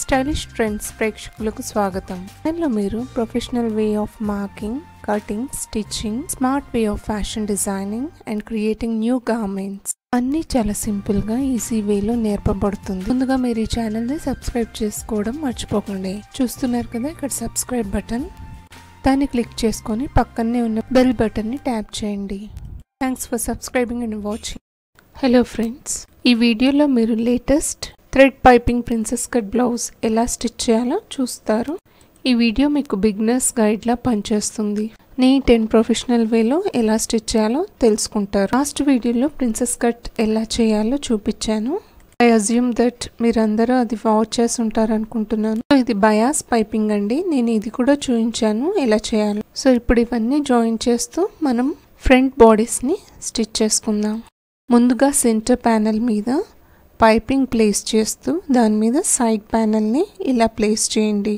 Stylish trends ప్రేక్షకులకు స్వాగతం. దీనిలో మీరు professional way of marking, cutting, stitching, smart way of fashion designing and creating new garments అన్నీ చాలా సింపుల్ గా ఈజీ వేలో నేర్పబడుతుంది. ముందుగా మీరు ఈ ఛానల్ ని సబ్స్క్రైబ్ చేసుకోవడం మర్చిపోకండి. చూస్తున్నారు కదా ఇక్కడ సబ్స్క్రైబ్ బటన్, దాన్ని క్లిక్ చేసుకొని పక్కనే ఉన్న బెల్ బటన్ ని ట్యాప్ చేయండి. Thanks for subscribing and watching. Hello friends, ఈ వీడియోలో మీరు latest thread piping princess cut blouse ఎలా స్టిచ్ చేయాలో చూస్తారు. ఈ వీడియో మీకు బిగినర్స్ గైడ్లా పనిచేస్తుంది. నీట్ అండ్ ప్రొఫెషనల్ వేలో ఎలా స్టిచ్ చేయాలో తెలుసుకుంటారు. లాస్ట్ వీడియోలో ప్రిన్సెస్ కట్ ఎలా చేయాలో చూపించాను. ఐ అజ్యూమ్ దట్ మీరందరూ అది వాచ్ చేసి ఉంటారు అనుకుంటున్నాను. ఇది బయాస్ పైపింగ్ అండి. నేను ఇది కూడా చూపించాను ఎలా చేయాలో. సో ఇప్పుడు ఇవన్నీ జాయిన్ చేస్తూ మనం ఫ్రంట్ బాడీస్ని స్టిచ్ చేసుకుందాం. ముందుగా సెంటర్ ప్యానెల్ మీద పైపింగ్ ప్లేస్ చేస్తూ దాని మీద సైడ్ ప్యానెల్ని ఇలా ప్లేస్ చేయండి.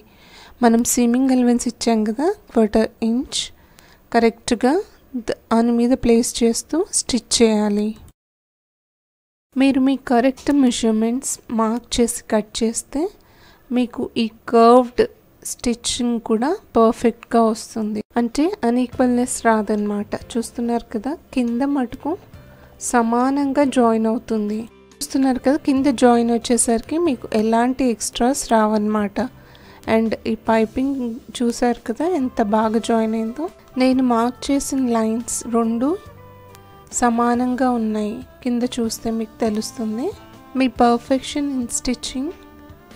మనం సీమింగ్ అలవెన్స్ ఇచ్చాం కదా 1/4 ఇంచ్, కరెక్ట్గా దాని మీద ప్లేస్ చేస్తూ స్టిచ్ చేయాలి. మీరు మీ కరెక్ట్ మెజర్మెంట్స్ మార్క్ చేసి కట్ చేస్తే మీకు ఈ కర్వ్డ్ స్టిచ్చింగ్ కూడా పర్ఫెక్ట్గా వస్తుంది. అంటే అన్ఈక్వల్నెస్ రాదనమాట. చూస్తున్నారు కదా, కింద మటుకు సమానంగా జాయిన్ అవుతుంది. చూస్తున్నారు కదా, కింద జాయిన్ వచ్చేసరికి మీకు ఎలాంటి ఎక్స్ట్రాస్ రావన్నమాట. అండ్ ఈ పైపింగ్ చూసారు కదా ఎంత బాగా జాయిన్ అయిందో. నేను మార్క్ చేసిన లైన్స్ రెండు సమానంగా ఉన్నాయి. కింద చూస్తే మీకు తెలుస్తుంది. మీ perfection in stitching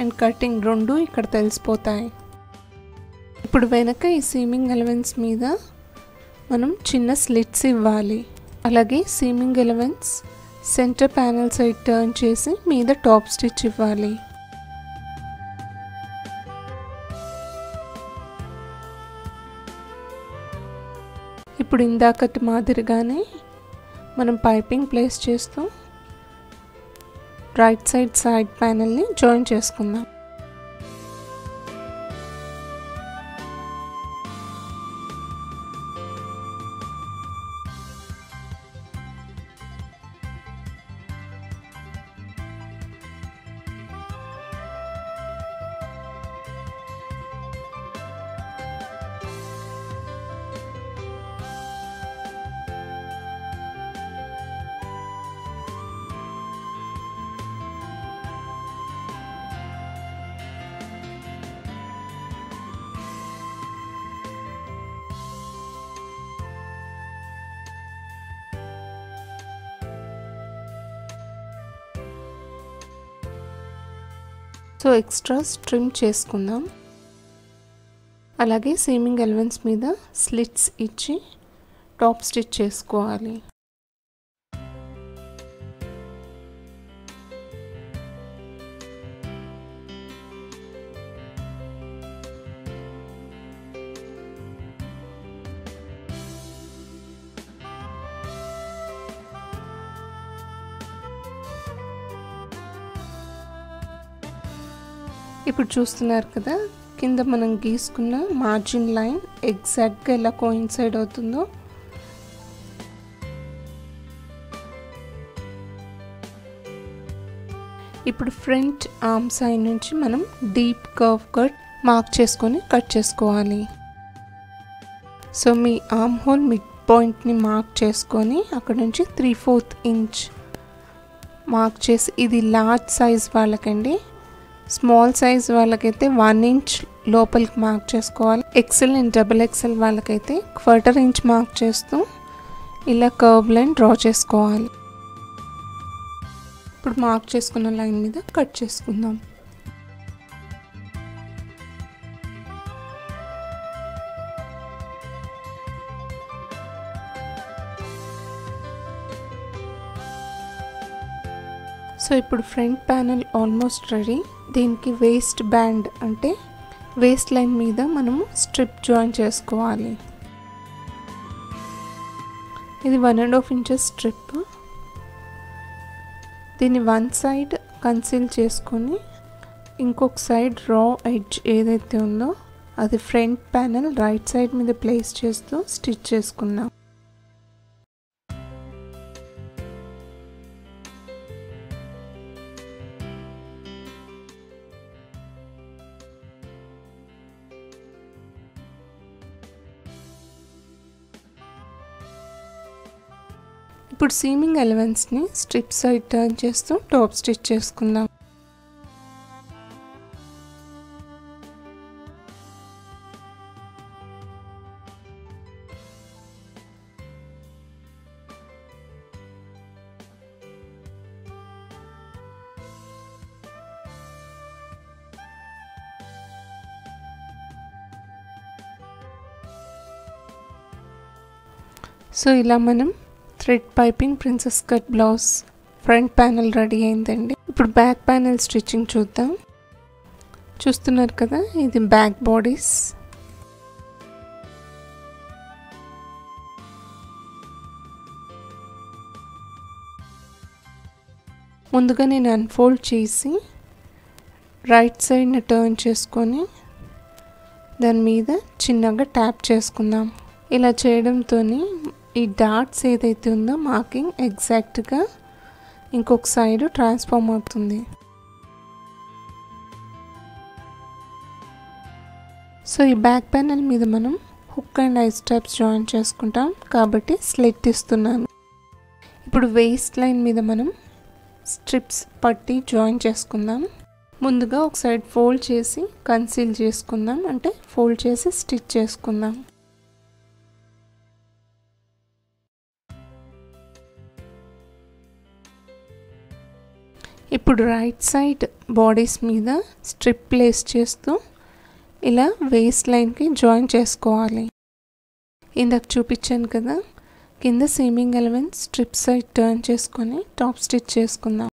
and cutting రెండు ఇక్కడ తెలిసిపోతాయి. ఇప్పుడు వెనక ఈ సీమింగ్ ఎలవెన్స్ మీద మనం చిన్న స్లిట్స్ ఇవ్వాలి. అలాగే seaming allowance centre panel side turn చేసి మీద టాప్ స్టిచ్ ఇవ్వాలి. ఇప్పుడు ఇందాకటి మాదిరిగానే మనం పైపింగ్ ప్లేస్ చేస్తూ రైట్ సైడ్ ప్యానెల్ని జాయిన్ చేసుకుందాం. సో ఎక్స్ట్రాస్ ట్రిమ్ చేసుకుందాం. అలాగే సీమింగ్ ఎలవెన్స్ మీద స్లిట్స్ ఇచ్చి టాప్ స్టిచ్ చేసుకోవాలి. ఇప్పుడు చూస్తున్నారు కదా, కింద మనం గీసుకున్న మార్జిన్ లైన్ ఎగ్జాక్ట్గా ఎలా కోయిన్సైడ్ అవుతుందో. ఇప్పుడు ఫ్రంట్ ఆర్మ్ సైడ్ నుంచి మనం డీప్ కర్వ్ కట్ మార్క్ చేసుకొని కట్ చేసుకోవాలి. సో మీ ఆర్మ్ హోల్ మిడ్ పాయింట్ని మార్క్ చేసుకొని అక్కడ నుంచి 3/4 ఇంచ్ మార్క్ చేసి, ఇది లార్జ్ సైజ్ వాళ్ళకండి. స్మాల్ సైజ్ వాళ్ళకైతే 1 ఇంచ్ లోపలికి మార్క్ చేసుకోవాలి. ఎక్సెల్ అండ్ డబుల్ ఎక్సెల్ వాళ్ళకైతే 1/4 ఇంచ్ మార్క్ చేస్తూ ఇలా కర్వ్ లైన్ డ్రా చేసుకోవాలి. ఇప్పుడు మార్క్ చేసుకున్న లైన్ మీద కట్ చేసుకుందాం. సో ఇప్పుడు ఫ్రంట్ ప్యానెల్ ఆల్మోస్ట్ రెడీ. దీనికి వేస్ట్ బ్యాండ్ అంటే వేస్ట్ లైన్ మీద మనము స్ట్రిప్ జాయిన్ చేసుకోవాలి. ఇది 1.5 ఇంచెస్ స్ట్రిప్. దీన్ని వన్ సైడ్ కన్సీల్ చేసుకొని ఇంకొక సైడ్ రా ఎడ్జ్ ఏదైతే ఉందో అది ఫ్రంట్ ప్యానెల్ రైట్ సైడ్ మీద ప్లేస్ చేస్తూ స్టిచ్ చేసుకుందాం. ఇప్పుడు సీమింగ్ ఎలిమెంట్స్ని స్ట్రిప్ సైడ్ టర్న్ చేస్తూ టాప్ స్టిచ్ చేసుకుందాం. సో ఇలా మనం thread piping princess cut blouse front panel ready అయిందండి. ఇప్పుడు బ్యాక్ ప్యానెల్ స్టిచ్చింగ్ చూద్దాం. చూస్తున్నారు కదా, ఇది బ్యాక్ బాడీస్. ముందుగా నేను అన్ఫోల్డ్ చేసి రైట్ సైడ్ని టర్న్ చేసుకొని దాని మీద చిన్నగా ట్యాప్ చేసుకుందాం. ఇలా చేయడంతో ఈ డాట్స్ ఏదైతే ఉందో మార్కింగ్ ఎగ్జాక్ట్గా ఇంకొక సైడ్ ట్రాన్స్ఫార్మ్ అవుతుంది. సో ఈ బ్యాక్ ప్యానెల్ మీద మనం hook and I steps join చేసుకుంటాం కాబట్టి స్లిట్ ఇస్తున్నాను. ఇప్పుడు వేస్ట్ లైన్ మీద మనం స్ట్రిప్స్ పట్టి జాయిన్ చేసుకుందాం. ముందుగా ఒక సైడ్ ఫోల్డ్ చేసి కన్సీల్ చేసుకుందాం, అంటే ఫోల్డ్ చేసి స్టిచ్ చేసుకుందాం. ఇప్పుడు రైట్ సైడ్ బాడీస్ మీద స్ట్రిప్ ప్లేస్ చేస్తూ ఇలా వేస్ట్ లైన్కి జాయిన్ చేసుకోవాలి. ఇందాక చూపించాను కదా, కింద seaming elements strip side turn చేసుకొని టాప్ స్టిచ్ చేసుకుందాం.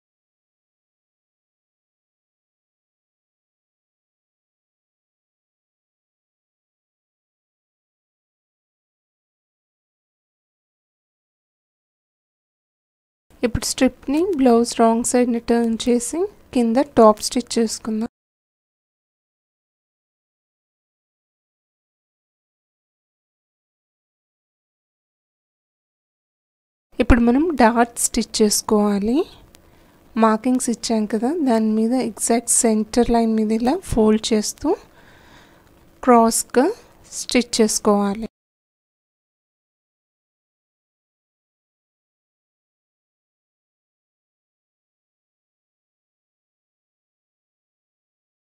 ఇప్పుడు స్ట్రిప్ని బ్లౌజ్ రాంగ్ సైడ్ని టర్న్ చేసి కింద టాప్ స్టిచ్ చేసుకుందాం. ఇప్పుడు మనం డాట్ స్టిచ్ చేసుకోవాలి. మార్కింగ్స్ ఇచ్చాం కదా, దాని మీద ఎగ్జాక్ట్ సెంటర్ లైన్ మీద ఇలా ఫోల్డ్ చేస్తూ క్రాస్గా స్టిచ్ చేసుకోవాలి.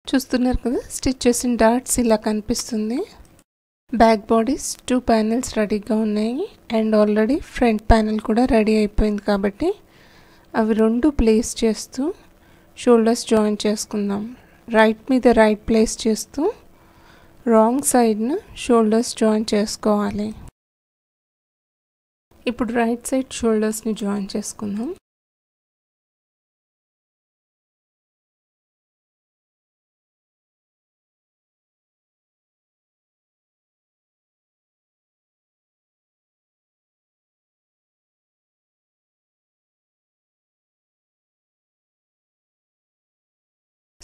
చూస్తున్నారు కదా, స్టిచ్ చేసిన డాట్స్ ఇలా కనిపిస్తుంది. బ్యాక్ బాడీస్ 2 ప్యానెల్స్ రెడీగా ఉన్నాయి అండ్ ఆల్రెడీ ఫ్రంట్ ప్యానెల్ కూడా రెడీ అయిపోయింది కాబట్టి అవి 2 ప్లేస్ చేస్తూ షోల్డర్స్ జాయిన్ చేసుకుందాం. రైట్ మీద రైట్ ప్లేస్ చేస్తూ రాంగ్ సైడ్ను షోల్డర్స్ జాయిన్ చేసుకోవాలి. ఇప్పుడు రైట్ సైడ్ షోల్డర్స్ని జాయిన్ చేసుకుందాం.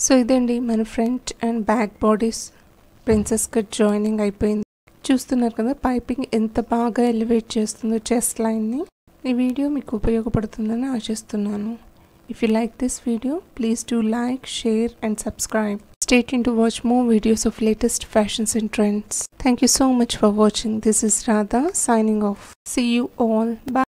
సో ఇదండి మన front and back bodies princess cut joining అయిపోయింది. చూస్తున్నారు కదా, పైపింగ్ ఎంత బాగా ఎలివేట్ చేస్తుందో చెస్ట్ లైన్ని. ఈ వీడియో మీకు ఉపయోగపడుతుందని ఆశిస్తున్నాను. If you like this video, please do like, share and subscribe. Stay tuned to watch more videos of latest fashions and trends. Thank you so much for watching. This is Radha signing off. See you all. Bye.